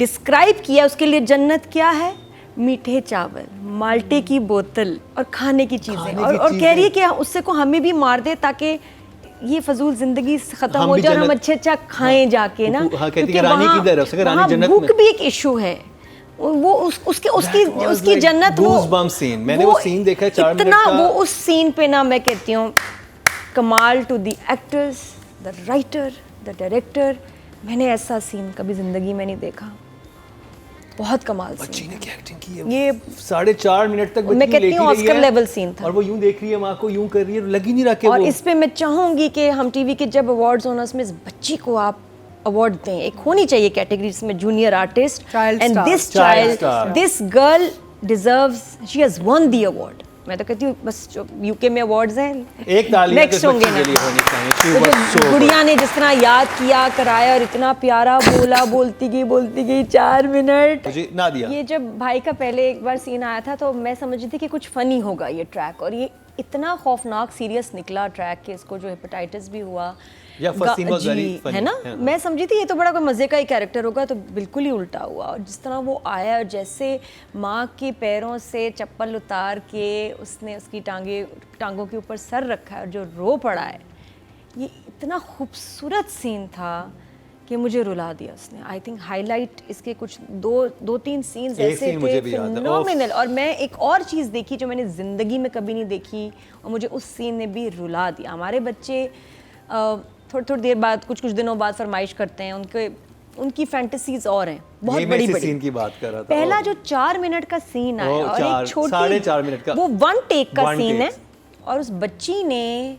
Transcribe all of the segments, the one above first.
Describe किया उसके लिए जन्नत क्या है, मीठे चावल, माल्टे की बोतल और खाने की चीज़ें, और कह रही है कि उससे को हमें भी मार दे ताकि ये फजूल जिंदगी खत्म हो जाए और हम अच्छा खाएं जाके ना, क्योंकि वहाँ भूख भी एक इशू है। वो उसकी जन्नत, वो सीन मैंने वो सीन देखा है 4 मिनट का। वो उस सीन पे ना मैं कहती हूँ कमाल to the actors, the writer, the director. मैंने ऐसा सीन कभी जिंदगी में नहीं देखा, बहुत कमाल बच्ची ने क्या एक्टिंग की है। ये 4.5 मिनट तक मैं कहती हूँ ऑस्कर लेवल सीन था, और वो यूं देख रही है, माँ को यूं कर रही है, लग ही नहीं रहा कि और वो। इस पे मैं चाहूंगी कि हम टीवी के जब अवार्ड्स होना उसमें इस बच्ची को आप अवार्ड दें। एक होनी चाहिए कैटेगरी जिसमें junior artist, and this girl deserves, she has one the award. मैं तो कहती हूँ बस जो यूके में अवार्ड्स हैं एक तालियां नेक्स्ट होंगे ना। तो गुड़िया ने जिस तरह याद किया कराया और इतना प्यारा बोलती गई 4 मिनट मुझे ना दिया। ये जब भाई का पहले एक बार सीन आया था तो मैं समझी थी कि कुछ फनी होगा ये ट्रैक, और ये इतना खौफनाक सीरियस निकला ट्रैक कि इसको जो हेपेटाइटिस भी हुआ है ना। मैं समझी थी ये तो बड़ा कोई मज़े का ही कैरेक्टर होगा, तो बिल्कुल ही उल्टा हुआ। और जिस तरह वो आया और जैसे माँ के पैरों से चप्पल उतार के उसने उसकी टांगों के ऊपर सर रखा है और जो रो पड़ा है, ये इतना खूबसूरत सीन था कि मुझे रुला दिया उसने। आई थिंक हाईलाइट इसके कुछ दो तीन सीन्स ऐसे थे फिनोमिनल। और मैं एक और चीज़ देखी जो मैंने ज़िंदगी में कभी नहीं देखी और मुझे उस सीन ने भी रुला दिया। हमारे बच्चे थोड़ी देर बाद कुछ दिनों बाद फरमाइश करते हैं, उनकी फैंटेसीज और हैं बहुत बड़ी सीन की बात कर रहा था। पहला जो 4 मिनट का सीन आया और एक छोटी 4.5 मिनट का वो 1 टेक का सीन है, और उस बच्ची ने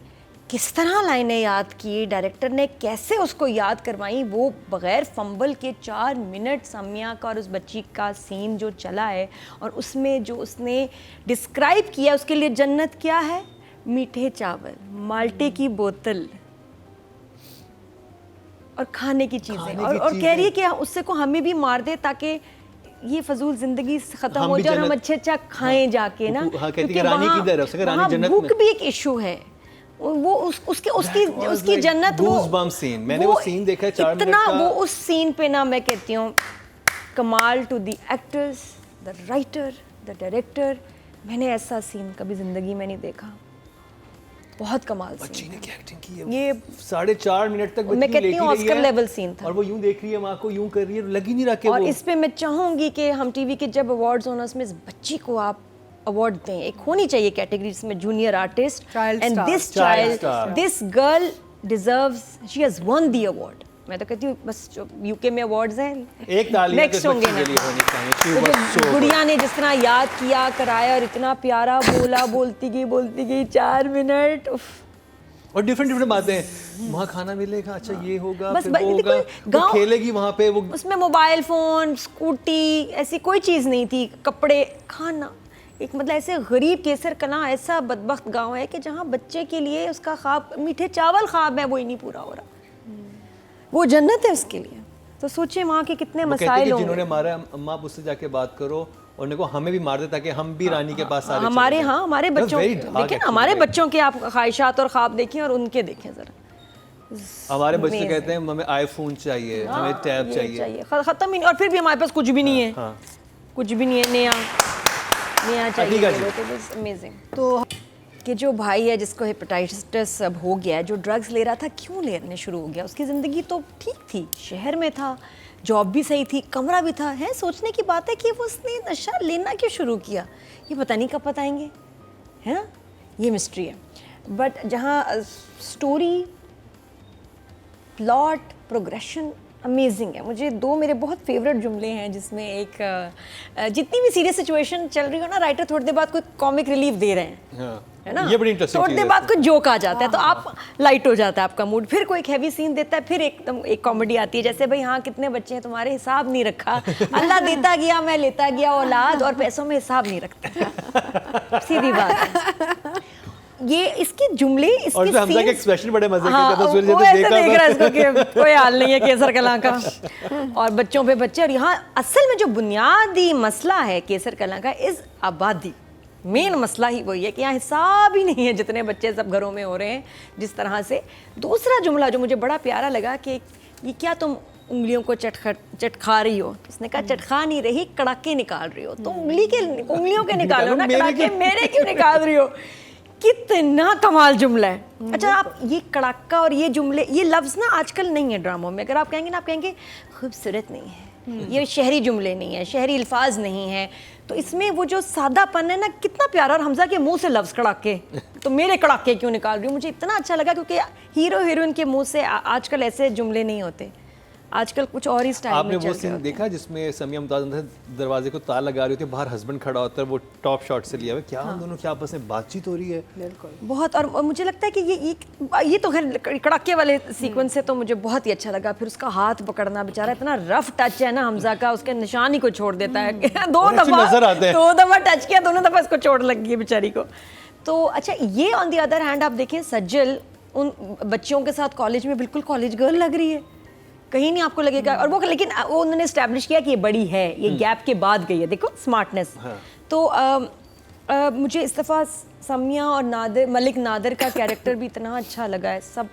किस तरह लाइनें याद की, डायरेक्टर ने कैसे उसको याद करवाई, वो बगैर फंबल के 4 मिनट समिया का और उस बच्ची का सीन जो चला है, और उसमें जो उसने डिस्क्राइब किया उसके लिए जन्नत क्या है, मीठे चावल, माल्टे की बोतल और खाने की चीज़ें, और कह रही है कि उससे को हमें भी मार दे ताकि ये फजूल जिंदगी खत्म हो जाए और हम अच्छा खाएं जाके ना, क्योंकि वहाँ भूख भी एक इशू है। वो उसकी जन्नत, वो सीन मैंने वो सीन देखा है 4 मिनट का। वो उस सीन पे ना मैं कहती हूँ कमाल to the actors, the writer, the director. मैंने ऐसा सीन कभी जिंदगी में नहीं देखा, बहुत कमाल बच्ची ने क्या एक्टिंग की है। ये 4.5 मिनट तक मैं कहती हूँ ऑस्कर लेवल सीन था, और वो यूं देख रही है, माँ को यूं कर रही है, लग ही नहीं रहा कि और इस पे मैं चाहूंगी कि हम टीवी के जब अवार्ड्स होना उसमें इस बच्ची को आप अवार्ड दें। एक होनी चाहिए कैटेगरी जिसमें junior artist, and this girl deserves, she has one the award. मैं तो कहती हूँ बस जो यूके में अवार्ड्स हैं एक तालियां नेक्स्ट होंगे ना। गुड़िया ने जिस तरह याद किया कराया और इतना प्यारा बोलती गई 4 मिनट। और डिफरेंट बातें हैं, वहाँ खाना मिलेगा, अच्छा ये होगा, बस फिर वो होगा, वो खेलेगी वहाँ पे, वो उसमें मोबाइल फोन स्कूटी ऐसी कोई चीज़ नहीं थी, कपड़े, खाना। एक मतलब ऐसे गरीब केसर कलां ऐसा बदबख्त गांव है कि जहाँ बच्चे के लिए उसका ख्वाब मीठे चावल ख्वाब है, वो ही नहीं पूरा हो रहा, वो जन्नत है उसके लिए। तो सोचिए वहाँ के कितने मसाइल होंगे। जिन्होंने मारा, अम्मा आप उससे जाके बात करो और उनको हमें भी मार दे ताकि हम भी रानी के पास सारे हमारे बच्चों देखिए ना, हमारे बच्चों के आप ख्वाहिशात और ख्वाब देखें और उनके देखें जरा। हमारे बच्चे कहते हैं हमें आईफोन चाहिए, हमें टैब चाहिए, खत्म ही, और फिर भी हमारे पास कुछ भी नहीं है, कुछ भी नहीं है, नया चाहिए। तो अमेजिंग। तो कि जो भाई है जिसको हेपेटाइटिस अब हो गया है, जो ड्रग्स ले रहा था, क्यों लेने शुरू हो गया? उसकी ज़िंदगी तो ठीक थी, शहर में था, जॉब भी सही थी, कमरा भी था। है सोचने की बात है कि वो उसने नशा लेना क्यों शुरू किया, ये पता नहीं कब बताएंगे, है ना, ये मिस्ट्री है। बट जहाँ स्टोरी, प्लॉट, प्रोग्रेशन अमेजिंग है। मुझे 2 मेरे बहुत फेवरेट जुमले हैं जिसमें एक जितनी भी सीरियस सिचुएशन चल रही हो ना, राइटर थोड़ी देर बाद कोई कॉमिक रिलीफ दे रहे हैं, है ना, ये बड़ी इंटरेस्टिंग थोड़ी देर बाद कोई जोक आ जाता है तो आप लाइट हो जाता है आपका मूड, फिर कोई हैवी सीन देता है, फिर एकदम एक कॉमेडी आती है, जैसे भाई हाँ कितने बच्चे हैं तुम्हारे, हिसाब नहीं रखा, अल्लाह देता गया मैं लेता गया औलाद, और पैसों में हिसाब नहीं रखता। सीधी बात है ये, इसके जुमले, इसके और हमजा के एक्सप्रेशन बड़े मजे के थे, वो ऐसे देख रहा है इसको कि कोई हाल नहीं है केसर कलां का, और बच्चों पे बच्चे। और यहाँ असल में जो बुनियादी मसला है केसर कलां का इस आबादी, मेन मसला ही वही है कि यहाँ हिसाब ही नहीं है जितने बच्चे सब घरों में हो रहे हैं जिस तरह से। दूसरा जुमला जो मुझे बड़ा प्यारा लगा कि ये क्या तुम उंगलियों को चटखा रही हो, उसने कहा चटखा नहीं रही, कड़ाके निकाल रही हो, तो उंगलियों के निकालो ना, कड़ाके मेरे क्यों निकाल रही हो। कितना कमाल जुमला है। अच्छा, आप ये कड़ाका और ये जुमले, ये लफ्ज़ ना आजकल नहीं है ड्रामों में। अगर आप कहेंगे ना, आप कहेंगे खूबसूरत नहीं है, ये शहरी जुमले नहीं है, शहरी अल्फाज नहीं है, तो इसमें वो जो सादापन है ना, कितना प्यारा। और हमजा के मुंह से लफ्ज़ कड़ाके, तो मेरे कड़ाके क्यों निकाल रही हूँ, मुझे इतना अच्छा लगा, क्योंकि हीरो हीरोइन के मुंह से आजकल ऐसे जुमले नहीं होते, आजकल कुछ और ही स्टाइल में आपने चल वो रहे सीन होते देखा जिसमें समिया मुमताज़ दरवाजे को ताला लगा रही होती है, बाहर हस्बैंड खड़ा होता है, वो टॉप शॉट से लिया हुआ है, क्या उन दोनों की आपस में बातचीत हो रही है। बिल्कुल बहुत। और मुझे लगता है कि ये तो खैर कड़ाके वाले सीक्वेंस से तो मुझे बहुत ही अच्छा लगा। फिर उसका हाथ पकड़ना, बेचारा इतना रफ टच है ना हमजा का, उसके निशान ही को छोड़ देता है। दो दफ़ा टच किया, दोनों दफ़ा इसको चोट लग गई बेचारी को। तो अच्छा, ये ऑन दी अदर हैंड आप देखें, सज्जल उन बच्चियों के साथ कॉलेज में बिल्कुल कॉलेज गर्ल लग रही है, कहीं नहीं आपको लगेगा। और वो लेकिन वो उन्होंने एस्टैब्लिश किया कि ये बड़ी है, ये गैप के बाद गई है, देखो स्मार्टनेस। तो मुझे इस दफ़ा समिया और मलिक नादिर का कैरेक्टर भी इतना अच्छा लगा है। सब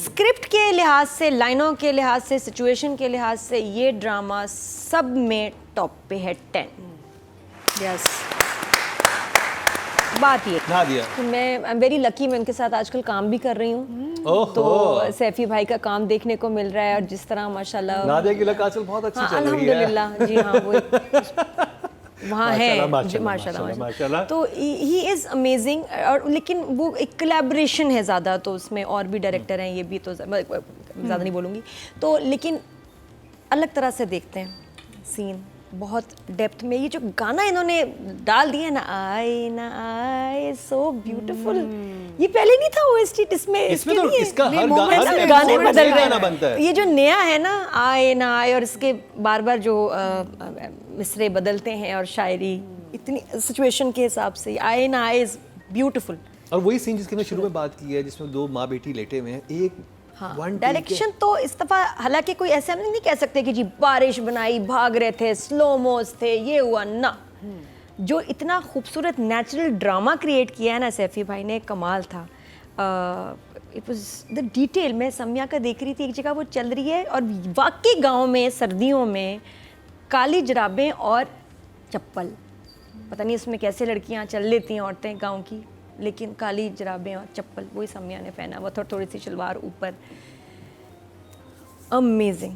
स्क्रिप्ट के लिहाज से, लाइनों के लिहाज से, सिचुएशन के लिहाज से, ये ड्रामा सब में टॉप पे है 10। यस। बात ये कि मैं आई एम वेरी लकी, मैं उनके साथ आजकल काम भी कर रही हूँ, तो सैफी भाई का काम देखने को मिल रहा है। और जिस तरह माशाल्लाह नादिया की लक आजकल बहुत अच्छी चल रही है, अल्हम्दुलिल्लाह जी। हाँ, वो वहाँ है माशाल्लाह। तो ही इज़ अमेजिंग। और लेकिन वो एक कोलैबोरेशन है ज़्यादा, तो उसमें और भी डायरेक्टर हैं, ये भी तो ज़्यादा नहीं बोलूँगी। तो लेकिन अलग तरह से देखते हैं सीन, बहुत डेप्थ में। ये जो गाना इन्होंने डाल दिया ना, आए सो ब्यूटीफुल, ये पहले नहीं था ओएसटी, इसमें तो इसका हर गाने बदल रहे हैं। ये जो नया है ना, आए ना आए, और इसके बार बार जो मिसरे बदलते हैं और शायरी इतनी सिचुएशन के हिसाब से, आए ना आए इज ब्यूटीफुल। और वही सीन जिसकी मैं शुरू में बात की है, जिसमें दो माँ बेटी लेटे हुए हैं, एक डायरेक्शन तो इस दफा हालांकि कोई ऐसे हम नहीं कह सकते कि जी बारिश बनाई, भाग रहे थे, स्लोमोस थे, ये हुआ ना। जो इतना खूबसूरत नेचुरल ड्रामा क्रिएट किया है ना सैफी भाई ने, कमाल था। It was the detail. मैं समिया का देख रही थी, एक जगह वो चल रही है और वाकई गांव में सर्दियों में काली जराबें और चप्पल, पता नहीं इसमें कैसे लड़कियां चल लेती हैं औरतें गांव की, लेकिन काली जराबें और चप्पल वही समिया ने पहना हुआ, थोड़ी सी शलवार ऊपर। अमेजिंग,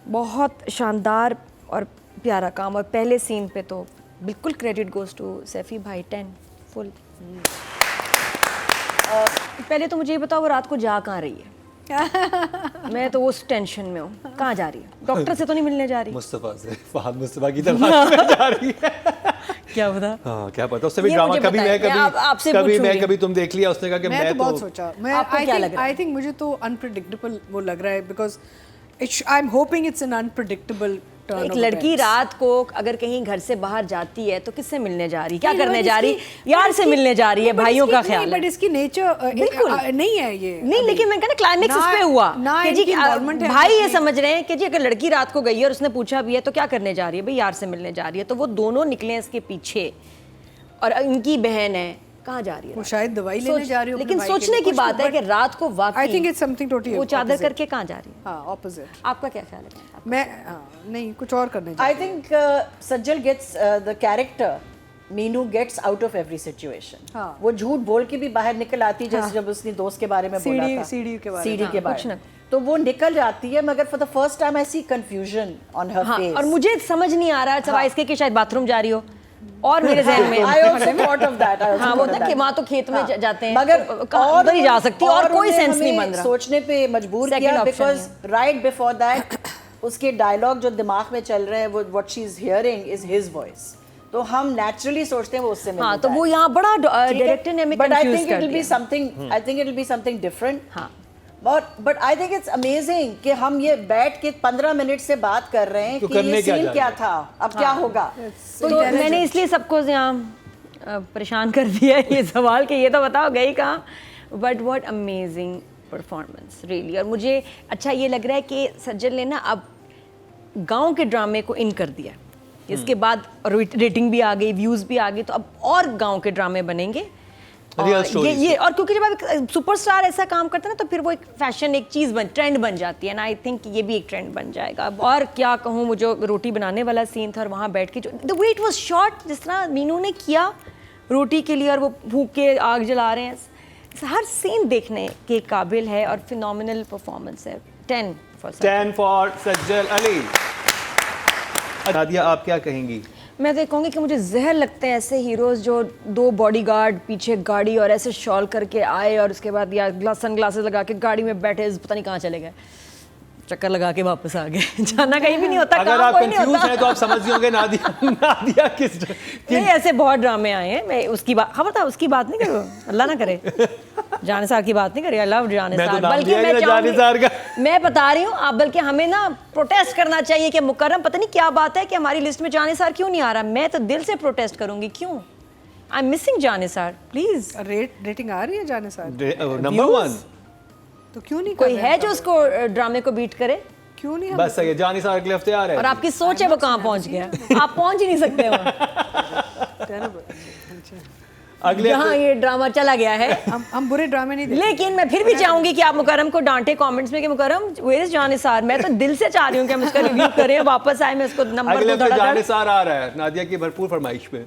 बहुत शानदार और प्यारा काम। और पहले सीन पे तो बिल्कुल क्रेडिट गोज टू सैफी भाई, 10 फुल। पहले तो मुझे ये बताओ, वो रात को जा कहाँ रही है? मैं तो उस टेंशन में हूँ, कहाँ जा रही है? डॉक्टर से तो नहीं मिलने जा रही? मुस्तफा से, फहद मुस्तफा की तरफ जा रही है। क्या पता? हाँ, क्या पता। उससे भी ड्रामा कभी मैं कभी तुम देख लिया, उसने कहा कि मैं तो बहुत सोचा। आई थिंक मुझे तो अनप्रेडिक्टेबल वो लग रहा है, because I am hoping it's an unpredictable. एक लड़की रात को अगर कहीं घर से बाहर जाती है तो किससे मिलने जा रही, क्या करने जा रही? यार से मिलने जा रही है, भाइयों का ख्याल। बट इसकी नेचर बिल्कुल नहीं है ये। नहीं, लेकिन मैं कहना क्लाइमेक्स इस पे हुआ कि जी भाई ये समझ रहे हैं कि जी अगर लड़की रात को गई है और उसने पूछा भी है तो क्या करने जा रही है? भाई यार से मिलने जा रही है। तो वो दोनों निकले इसके पीछे, और इनकी बहन है, कहाँ जा रही है? वो शायद दवाई लेने जा रही है। लेकिन सोचने की बात है कि रात को वाकई आई थिंक इट्स समथिंग टोटली वो चादर करके कहाँ जा रही है? हाँ, ऑपोजिट। आपका क्या ख्याल है? मैं नहीं, कुछ और करने जा I think Sajal gets the character, Meenu gets out of every situation. वो झूठ बोल के भी बाहर निकल आती है, जैसे जब उसने दोस्त के बारे में बोला था, सीढ़ी के बारे में, तो वो निकल जाती है, मगर for the first time I see confusion on her face. और मुझे समझ नहीं आ रहा सवाल इसके कि शायद बाथरूम जा रही हो, और मेरे ज़हन में I also thought of that. हाँ, वो था कि माँ तो खेत में जाते हैं, मगर उधर ही जा सकती है, और कोई सेंस नहीं बन रहा। सोचने पे मजबूर किया, बिकॉज राइट बिफोर दैट उसके डायलॉग जो दिमाग में चल रहे हैं, वो what she is hearing is his voice, तो हम नेचुरली सोचते हैं वो उससे मिलता है। हाँ, तो वो यहाँ बड़ा डायरेक्टर ने हमें कंफ्यूज कर दिया। But I think it will be something different. हाँ, but I think it's amazing कि हम ये बैठ के 15 मिनट से बात कर रहे हैं कि ये सीन क्या था, अब क्या होगा। तो मैंने इसलिए सबको यहाँ परेशान कर दिया है ये सवाल कि ये तो बताओ गई कहाँ। But what amazing performance really. और मुझे अच्छा ये लग रहा है कि सज्जल ने ना अब गांव के ड्रामे को इन कर दिया, इसके बाद रेटिंग भी आ गई, व्यूज़ भी आ गई, तो अब और गांव के ड्रामे बनेंगे। ये और क्योंकि जब आप सुपरस्टार ऐसा काम करते हैं ना तो फिर वो एक फैशन, एक चीज़ ट्रेंड बन जाती है ना। आई थिंक ये भी एक ट्रेंड बन जाएगा। और क्या कहूँ, वो जो रोटी बनाने वाला सीन था और वहाँ बैठ के जो the way it was shot, जिस तरह मीनू ने किया रोटी के लिए और वो फूंक के आग जला रहे हैं, हर सीन देखने के काबिल है और फिनोमिनल परफॉर्मेंस है। 10 फॉर सज्जल अली। नादिया, आप क्या कहेंगी? मैं तो कहूँगी कि मुझे जहर लगते हैं ऐसे हीरोज़ जो 2 बॉडीगार्ड पीछे गाड़ी और ऐसे शॉल करके आए और उसके बाद या सन ग्लासेस लगा के गाड़ी में बैठे, पता नहीं कहाँ चले गए, चक्कर लगा के वापस आ गए। जाना कहीं भी नहीं होता। अगर आप कंफ्यूज हैं तो आप समझ होंगे नादिया किस नहीं, ऐसे बहुत ड्रामे आए हैं। मैं उसकी बात, खबर था उसकी बात नहीं करो, अल्लाह ना करे, जानिसार की बात नहीं करिए। आई लव जानिसार, बल्कि मैं बता रही हूँ आप, बल्कि हमें ना प्रोटेस्ट करना चाहिए कि मुकर्रम, पता नहीं क्या बात है कि हमारी लिस्ट में जानिसार क्यों नहीं आ रहा। मैं तो दिल से प्रोटेस्ट करूंगी, क्यों I am missing Jannisar. Please rating आ रही है जानिसार नंबर 1, तो क्यों नहीं कोई है जो उसको ड्रामे को बीट करे? क्यों नहीं? बस सही है, जानिसार अगले हफ्ते आ रहा है। और आपकी सोच है वो कहाँ पहुंच गया, आप पहुंच ही नहीं सकते हो अगले जहाँ ये ड्रामा चला गया है। हम बुरे ड्रामे नहीं देखते। लेकिन मैं फिर भी चाहूंगी कि आप मुकर्रम को डांटे कमेंट्स में कि मुकर्रम वेयर इज जानिसार। मैं तो दिल से चाह रही हूँ कि हम उसका रिव्यू करें, वापस आए, मैं उसको नंबर अगले को हफ्ते जानिसार आ रहा है नादिया की भरपूर फरमाइश पे।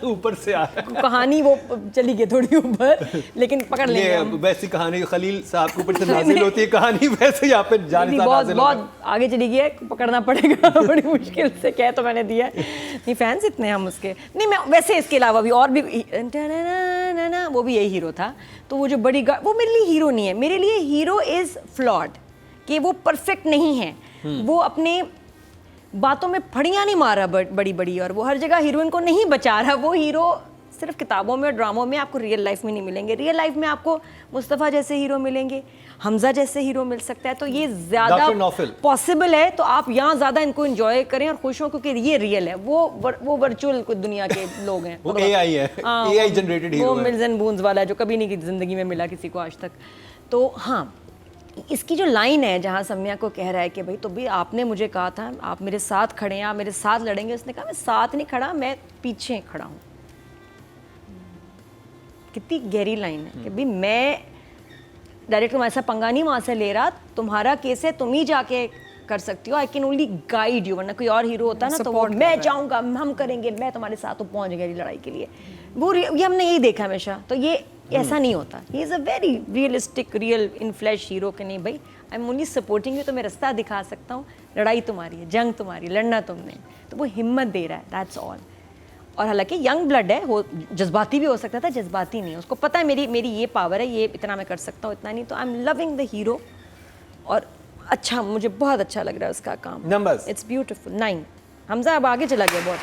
ऊपर से आ रहा है। कहानी वो चली गई थोड़ी ऊपर, लेकिन पकड़ लेंगे ये हम। वैसी कहानी खलील साहब के ऊपर से नाजिल होती है, कहानी वैसे यहाँ पे जानिसार बहुत नाजिल बहुत आगे चली गई है, पकड़ना पड़ेगा बड़ी मुश्किल से। कह तो मैंने दिया नहीं, फैंस इतने हम उसके नहीं। मैं वैसे इसके अलावा भी और भी वो भी यही हीरो था। तो वो जो बड़ी वो मेरे लिए हीरो नहीं है, मेरे लिए हीरो इज फ्लॉड, कि वो परफेक्ट नहीं है। वो अपने बातों में फड़ियाँ नहीं मार रहा बड़ी बड़ी, और वो हर जगह हीरोइन को नहीं बचा रहा। वो हीरो सिर्फ किताबों में और ड्रामों में आपको रियल लाइफ में नहीं मिलेंगे। रियल लाइफ में आपको मुस्तफ़ा जैसे हीरो मिलेंगे, हमजा जैसे हीरो मिल सकता है। तो ये ज़्यादा पॉसिबल है, तो आप यहाँ ज़्यादा इनको एंजॉय करें और खुश हों, क्योंकि ये रियल है। वो वर्चुअल दुनिया के लोग हैं। वो AI है, AI जनरेटेड हीरो है। वो मिल्स एंड बून्स वाला है जो कभी नहीं ज़िंदगी में मिला किसी को आज तक। तो हाँ, इसकी जो लाइन है जहाँ सम्या को कह रहा है कि भाई तो भी आपने मुझे कहा था आप मेरे साथ खड़े हैं, आप मेरे साथ लड़ेंगे। उसने कहा मैं साथ नहीं खड़ा, मैं पीछे खड़ा हूँ। कितनी गहरी लाइन है कि भाई मैं डायरेक्ट तुम्हारे साथ पंगा नहीं वहाँ से ले रहा, तुम्हारा केस है, तुम ही जाके कर सकती हो। I can only guide you, वरना कोई और हीरो होता ना तो वो मैं जाऊँगा, हम करेंगे, मैं तुम्हारे साथ तो पहुँच गया लड़ाई के लिए। वो ये हमने यही देखा हमेशा। तो ये ऐसा नहीं होता। He is a very realistic, real in flash hero के नहीं भाई I am only supporting you, तो मैं रास्ता दिखा सकता हूँ, लड़ाई तुम्हारी है, जंग तुम्हारी, लड़ना तुमने। तो वो हिम्मत दे रहा है, दैट्स ऑल। और हालांकि यंग ब्लड है, वो जज्बाती भी हो सकता था, जज्बाती नहीं है। उसको पता है मेरी ये पावर है, ये इतना मैं कर सकता हूँ, इतना नहीं। तो I am loving the hero. और अच्छा, मुझे बहुत अच्छा लग रहा है उसका काम। Numbers, it's beautiful. 9। हमजा अब आगे चला गया बहुत।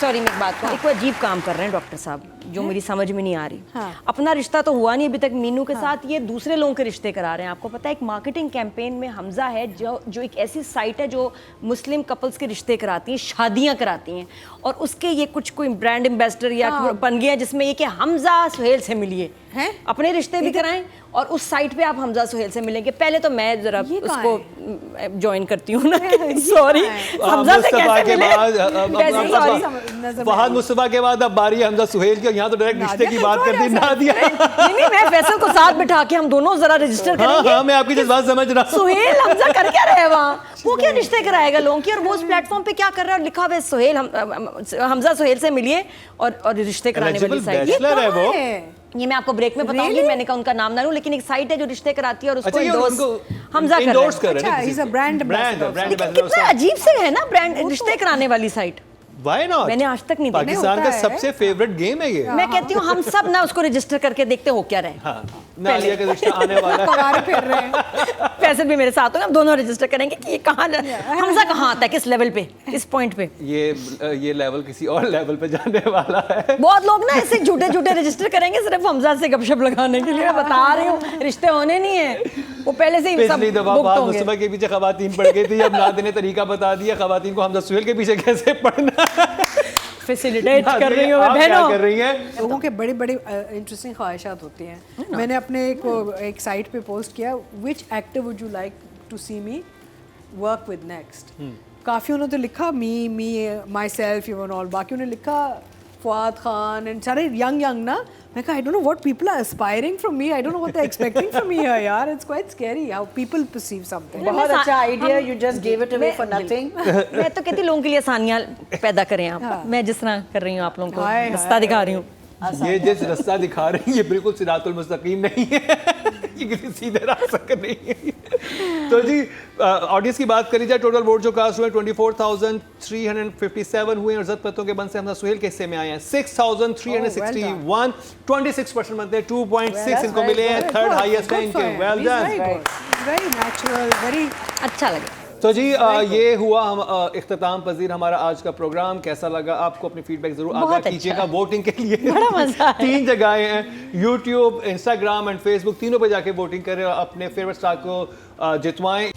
सॉरी, मैं एक बात कहूँ, एक वो अजीब काम कर रहे हैं डॉक्टर साहब, जो मेरी समझ में नहीं आ रही। अपना रिश्ता तो हुआ नहीं अभी तक मीनू के साथ, ये दूसरे लोगों के रिश्ते करा रहे हैं। आपको पता है एक मार्केटिंग कैंपेन में हमजा है जो एक ऐसी साइट है जो मुस्लिम कपल्स के रिश्ते कराती है, शादियाँ कराती हैं, और उसके ये कोई ब्रांड एम्बेसडर या बन गया जिसमें ये कि हमजा सुहेल से मिलिए, अपने रिश्ते भी कराएं और उस साइट पे आप हमजा सुहेल से मिलेंगे। पहले तो मैं जरा उसको ज्वाइन करती हूँ ना, सॉरी, हमजा से कैसे मिले, फहद मुस्तफा के बाद अब बारी है हमजा सुहेल की, यहाँ तो डायरेक्ट रिश्ते की बात कर दी नादिया। नहीं, मैं फैसल को साथ बिठा के हम दोनों जरा रजिस्टर करेंगे। हाँ, मैं आपकी जज्बात समझ रहा हूँ। सुहेल हमजा कर क्या रहे वहाँ, वो क्या रिश्ते कराएगा लोगों की, और वो उस प्लेटफॉर्म पे क्या कर रहा है, लिखा हुआ है सुहेल हमजा सुहेल से मिलिए और रिश्ते कराने वाली साइट है वो। ये मैं आपको ब्रेक में बताऊंगी। मैंने कहा उनका नाम ना लूं, लेकिन एक साइट है जो रिश्ते कराती है और उसको हमजा कर रहा है। Is a brand ambassador. कितना अजीब से है ना ब्रांड रिश्ते कराने वाली साइट। Why not? मैंने आज तक नहीं देखा। पाकिस्तान का सबसे फेवरेट गेम है ये। मैं कहती हूँ हम सब ना उसको रजिस्टर करके देखते हो क्या रहे। हाँ, नादिया का रिश्ता आने वाला है। पगार फेर रहे हैं। पैसे भी मेरे साथ हो, हम दोनों रजिस्टर करेंगे कि ये कहाँ हमजा कहाँ आता है, किस लेवल पे, किस पॉइंट पे। ये लेवल किसी और लेवल पे जाने वाला है। बहुत लोग ना ऐसे झूठे रजिस्टर करेंगे सिर्फ हमजा से गपशप लगाने के लिए। मैं बता रही हूँ, रिश्ते होने नहीं है, वो पहले से ही सब बुक होंगे। मुस्तफा के पीछे खवातीन पड़ गई थी, अब नादिया ने तरीका बता दिया खवातीन को हमजा सुहेल के पीछे कैसे पड़ना। फैसिलिटेट कर रही हूँ मैं बहनों। कर रही हैं लोगों के बड़े बड़े इंटरेस्टिंग ख्वाहिशात होती हैं। मैंने अपने एक साइट पे पोस्ट किया, which actor would you like to see me work with next. काफ़ियों ने तो लिखा me myself even all, बाकियों ने लिखा फवाद खान एंड सारे यंग ना, मैं कहा I don't know what people are aspiring from me, I don't know what they are expecting from me here यार, it's quite scary how people perceive something. बहुत अच्छा idea, you just give it away for nothing. मैं तो कहती लोगों के लिए आसानियां पैदा करें आप, मैं जिस तरह कर रही हूँ आप लोगों को रास्ता दिखा रही हूँ। ये जिस रास्ता दिखा रही है ये बिल्कुल सिरातुल मुस्तकीम नहीं है, ये किसी सीधे रास्ते का नहीं है। तो जी ऑडियंस की बात करी जाए, टोटल वोट जो कास्ट हुए 24,357 हुए और जद पत्तों के बंद से हम सुहेल के हिस्से में आए हैं 6,361, 26% बनते हैं, 2.6 इनको मिले हैं, थर्ड हाईएस्ट है इनके। Well done, very natural, very अच्छा लगा। तो जी ये हुआ हम इख्तिताम पजीर हमारा आज का प्रोग्राम। कैसा लगा आपको? अपनी फीडबैक जरूर आगाह कीजिएगा। वोटिंग के लिए बड़ा मजा है। 3 जगहें हैं, यूट्यूब, इंस्टाग्राम एंड फेसबुक, तीनों पे जाके वोटिंग करें और अपने फेवरेट स्टार को जितवाएं।